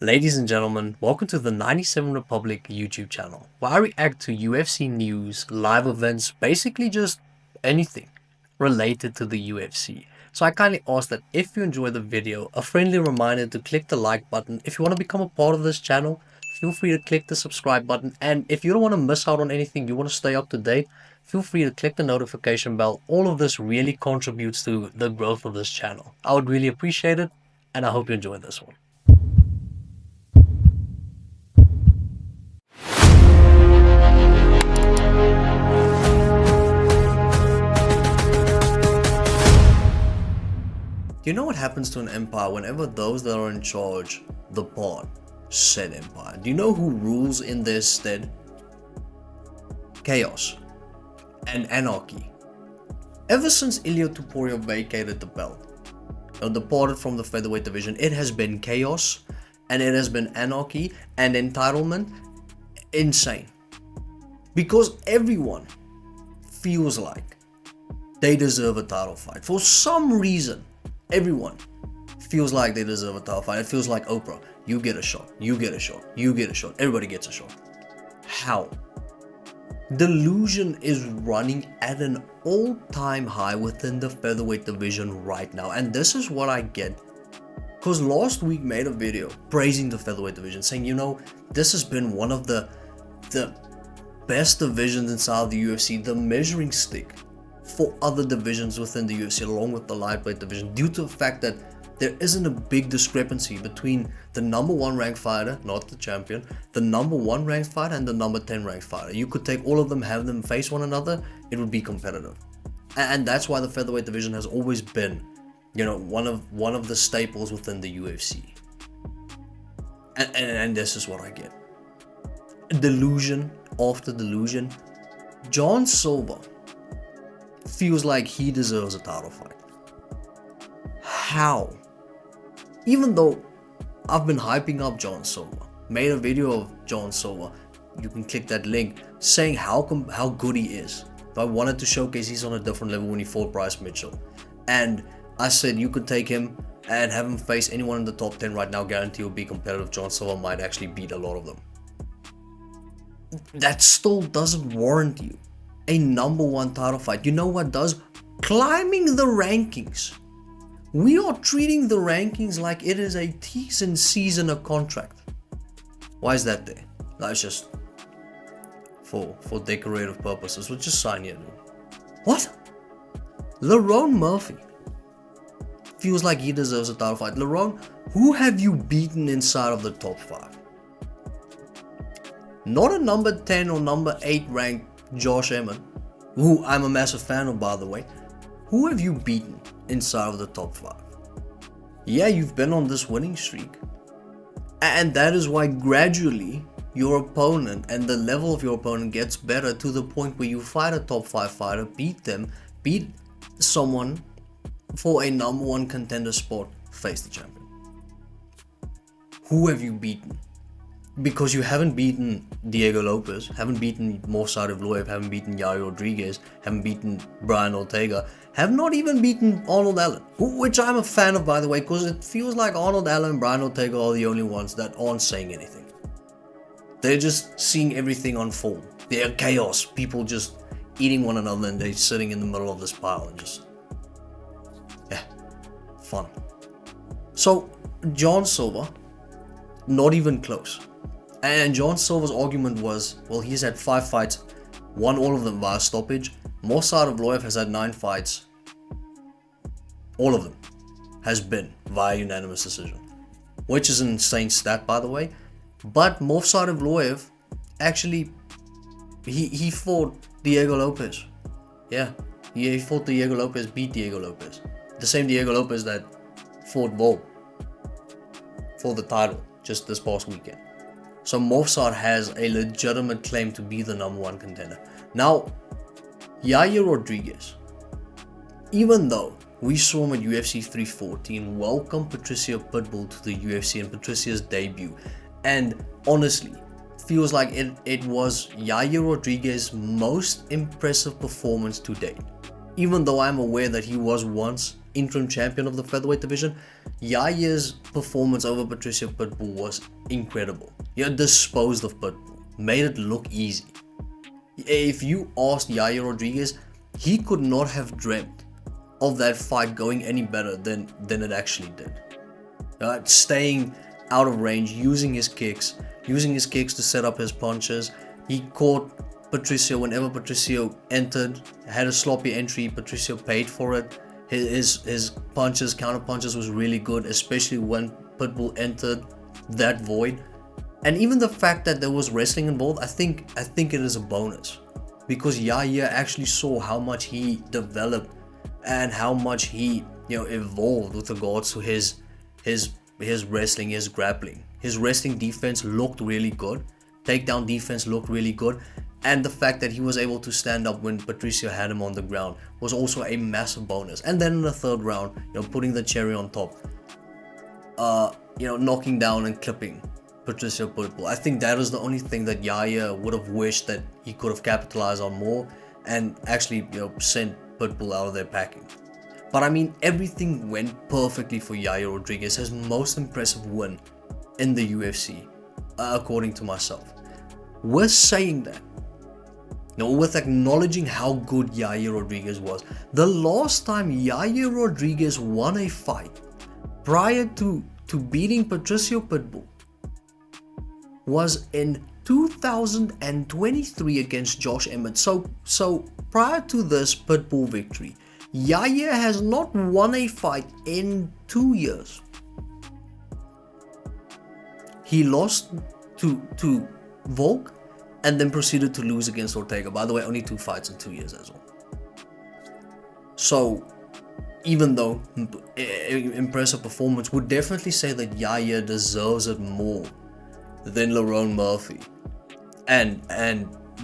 Ladies and gentlemen, welcome to the 97 Republic YouTube channel, where I react to UFC news, live events, basically just anything related to the UFC. So I kindly ask that if you enjoy the video, a friendly reminder to click the like button. If you want to become a part of this channel, feel free to click the subscribe button. And if you don't want to miss out on anything, you want to stay up to date, feel free to click the notification bell. All of this really contributes to the growth of this channel. I would really appreciate it, and I hope you enjoy this one. You know what happens to an empire whenever those that are in charge depart said empire? Do you know who rules in their stead? Chaos and anarchy. Ever since Ilia Topuria vacated the belt or departed from the Featherweight Division, it has been chaos and it has been anarchy and entitlement. Insane. Because everyone feels like they deserve a title fight. For some reason, everyone feels like they deserve a title fight. It feels like Oprah. You get a shot. You get a shot. You get a shot. Everybody gets a shot. How? Delusion is running at an all-time high within the Featherweight Division right now. And this is what I get. Because last week made a video praising the Featherweight Division, saying, you know, this has been one of the best divisions inside the UFC, the measuring stick for other divisions within the UFC, along with the lightweight division, due to the fact that there isn't a big discrepancy between the number 1 ranked fighter, not the champion, the number 1 ranked fighter and the number 10 ranked fighter. You could take all of them, have them face one another, it would be competitive. And that's why the featherweight division has always been, you know, one of the staples within the UFC. And this is what I get. Delusion after delusion. John Silva feels like he deserves a title fight. How? Even though I've been hyping up John Silva, made a video of John Silva, you can click that link, saying how good he is. If I wanted to showcase he's on a different level when he fought Bryce Mitchell. And I said you could take him and have him face anyone in the top 10 right now, guarantee he'll be competitive. John Silva might actually beat a lot of them. That still doesn't warrant you a number 1 title fight. You know what does? Climbing the rankings. We are treating the rankings like it is a T's C's in a contract. Why is that there? That's just for decorative purposes. We'll just sign here, dude. What? Lerone Murphy feels like he deserves a title fight. Lerone, who have you beaten inside of the top 5? Not a number 10 or number 8 ranked Josh Emmett, who I'm a massive fan of, by the way. Who have you beaten inside of the top 5? Yeah, you've been on this winning streak. And that is why gradually your opponent and the level of your opponent gets better to the point where you fight a top 5 fighter, beat someone for a number 1 contender spot, face the champion. Who have you beaten? Because you haven't beaten Diego Lopez, haven't beaten Movsar Evloev, haven't beaten Yair Rodriguez, haven't beaten Brian Ortega, have not even beaten Arnold Allen, which I'm a fan of, by the way, because it feels like Arnold Allen and Brian Ortega are the only ones that aren't saying anything. They're just seeing everything unfold. They're chaos, people just eating one another, and they're sitting in the middle of this pile and just, yeah, fun. So, John Silva, not even close. And John Silva's argument was, well, he's had 5 fights, won all of them via stoppage. Movsar Evloev has had 9 fights. All of them has been via unanimous decision, which is an insane stat, by the way. But Movsar Evloev actually, he fought Diego Lopez. Yeah, he fought Diego Lopez, beat Diego Lopez. The same Diego Lopez that fought Vol for the title just this past weekend. So Movsar has a legitimate claim to be the number 1 contender. Now, Yair Rodriguez, even though we saw him at UFC 314 welcome Patricia Pitbull to the UFC and Patricia's debut, and honestly, feels like it was Yair Rodriguez's most impressive performance to date. even though I'm aware that he was once interim champion of the Featherweight Division, Yair's performance over Patricio Pitbull was incredible. He disposed of Pitbull, made it look easy. If you asked Yair Rodriguez, he could not have dreamt of that fight going any better than it actually did. Staying out of range, using his kicks to set up his punches. He caught Patricio whenever Patricio entered, had a sloppy entry. Patricio paid for it. His punches, counter punches was really good, especially when Pitbull entered that void. And even the fact that there was wrestling involved, I think it is a bonus, because Yair actually saw how much he developed and how much he evolved with regards to his wrestling, his grappling. His wrestling defense looked really good. Takedown defense looked really good. And the fact that he was able to stand up when Patricio had him on the ground was also a massive bonus. And then in the third round, putting the cherry on top, knocking down and clipping Patricio Pitbull. I think that is the only thing that Yair would have wished that he could have capitalized on more and actually sent Pitbull out of there packing. But I mean, everything went perfectly for Yair Rodriguez, his most impressive win in the UFC, according to myself. With saying that, with acknowledging how good Yair Rodriguez was, the last time Yair Rodriguez won a fight prior to beating Patricio Pitbull was in 2023 against Josh Emmett. So prior to this Pitbull victory, Yair has not won a fight in 2 years. He lost to Volk and then proceeded to lose against Ortega. By the way, only 2 fights in 2 years as well. So even though impressive performance, would definitely say that Yair deserves it more than Lerone Murphy and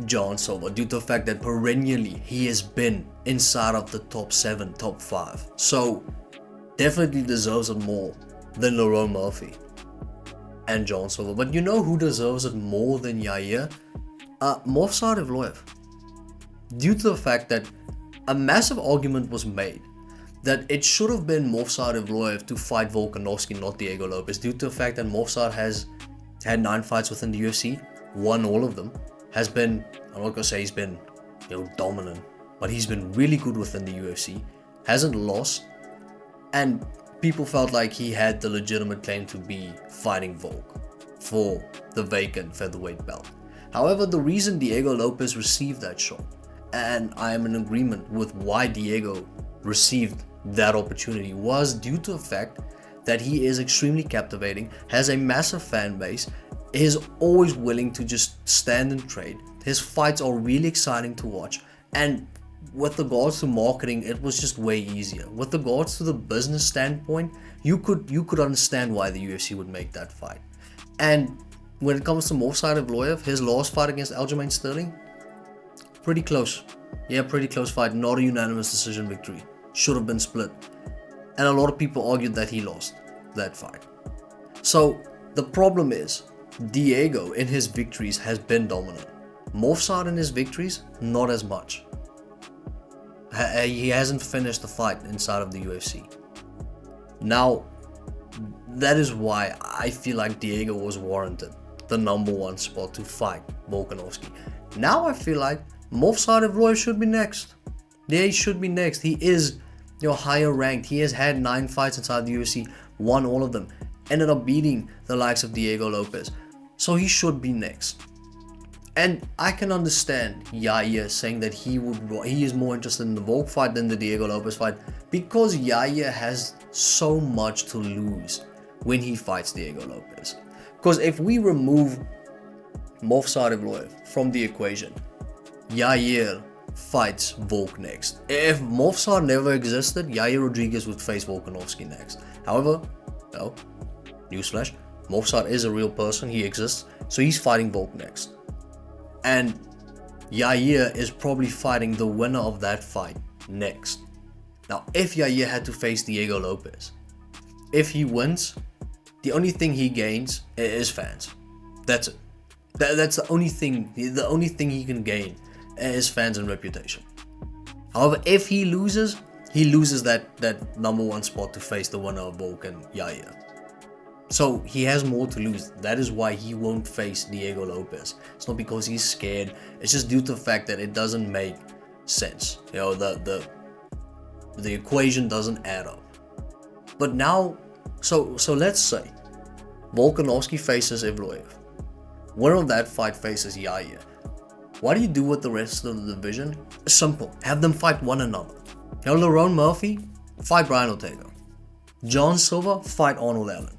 John Silva, due to the fact that perennially he has been inside of the top 7, top 5. So definitely deserves it more than Lerone Murphy and John Silva. But you know who deserves it more than Yair? Movsar Evloev. Due to the fact that a massive argument was made that it should have been Movsar Evloev to fight Volkanovski, not Diego Lopes, due to the fact that Movsar has had 9 fights within the UFC, won all of them, has been, I'm not gonna say he's been dominant, but he's been really good within the UFC, hasn't lost, and people felt like he had the legitimate claim to be fighting Volk for the vacant featherweight belt. However, the reason Diego Lopes received that shot, and I am in agreement with why Diego received that opportunity, was due to the fact that he is extremely captivating, has a massive fan base, is always willing to just stand and trade. His fights are really exciting to watch, and with regards to marketing, it was just way easier. With regards to the business standpoint, you could understand why the UFC would make that fight. And when it comes to Movsar Evloev, his last fight against Aljamain Sterling, pretty close. Yeah, pretty close fight. Not a unanimous decision victory. Should have been split. And a lot of people argued that he lost that fight. So the problem is, Diego in his victories has been dominant. Movsar in his victories, not as much. He hasn't finished the fight inside of the UFC. Now, that is why I feel like Diego was warranted the number 1 spot to fight Volkanovski. Now I feel like Movsar Evloev should be next. Yeah, he should be next. He is higher ranked. He has had 9 fights inside the UFC, won all of them, ended up beating the likes of Diego Lopes. So he should be next. And I can understand Yair saying that he is more interested in the Volk fight than the Diego Lopes fight, because Yair has so much to lose when he fights Diego Lopes. Because if we remove Movsar Evloev from the equation, Yair fights Volk next. If Movsar never existed, Yair Rodriguez would face Volkanovski next. However, no, newsflash, Movsar is a real person, he exists, so he's fighting Volk next. And Yair is probably fighting the winner of that fight next. Now, if Yair had to face Diego Lopes, if he wins, the only thing he gains is fans. That's it. That's the only thing he can gain is fans and reputation. However, if he loses that number one spot to face the winner of Volk and Yair. So he has more to lose. That is why he won't face Diego Lopez. It's not because he's scared. It's just due to the fact that it doesn't make sense. You know, the equation doesn't add up. But now, so let's say Volkanovski faces Evloev. Winner of that fight faces Yair. What do you do with the rest of the division? Simple. Have them fight one another. You know, Lerone Murphy, fight Brian Ortega. John Silva, fight Arnold Allen.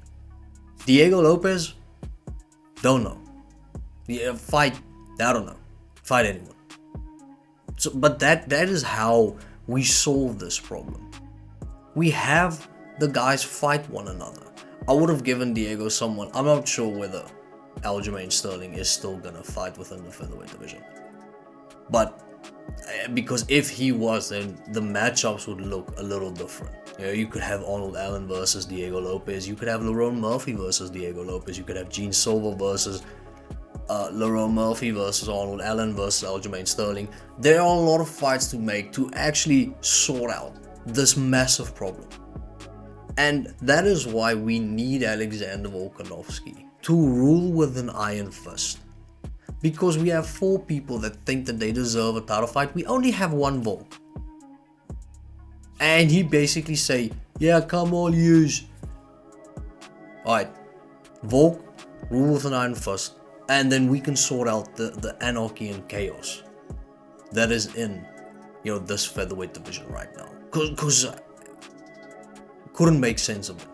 Diego Lopez, don't know. Yeah, fight, I don't know. Fight anyone. So, but that is how we solve this problem. We have the guys fight one another. I would have given Diego someone. I'm not sure whether Aljamain Sterling is still gonna fight within the featherweight division. But because if he was, then the matchups would look a little different. You know, you could have Arnold Allen versus Diego Lopez. You could have Lerone Murphy versus Diego Lopez. You could have Gene Silva versus Lerone Murphy versus Arnold Allen versus Aljamain Sterling. There are a lot of fights to make to actually sort out this massive problem. And that is why we need Alexander Volkanovski to rule with an iron fist. Because we have 4 people that think that they deserve a title fight. We only have one Volk. And he basically say, yeah, come on, use. Alright, Volk, rule with an iron fist. And then we can sort out the anarchy and chaos that is in, you know, this featherweight division right now. Because couldn't make sense of it.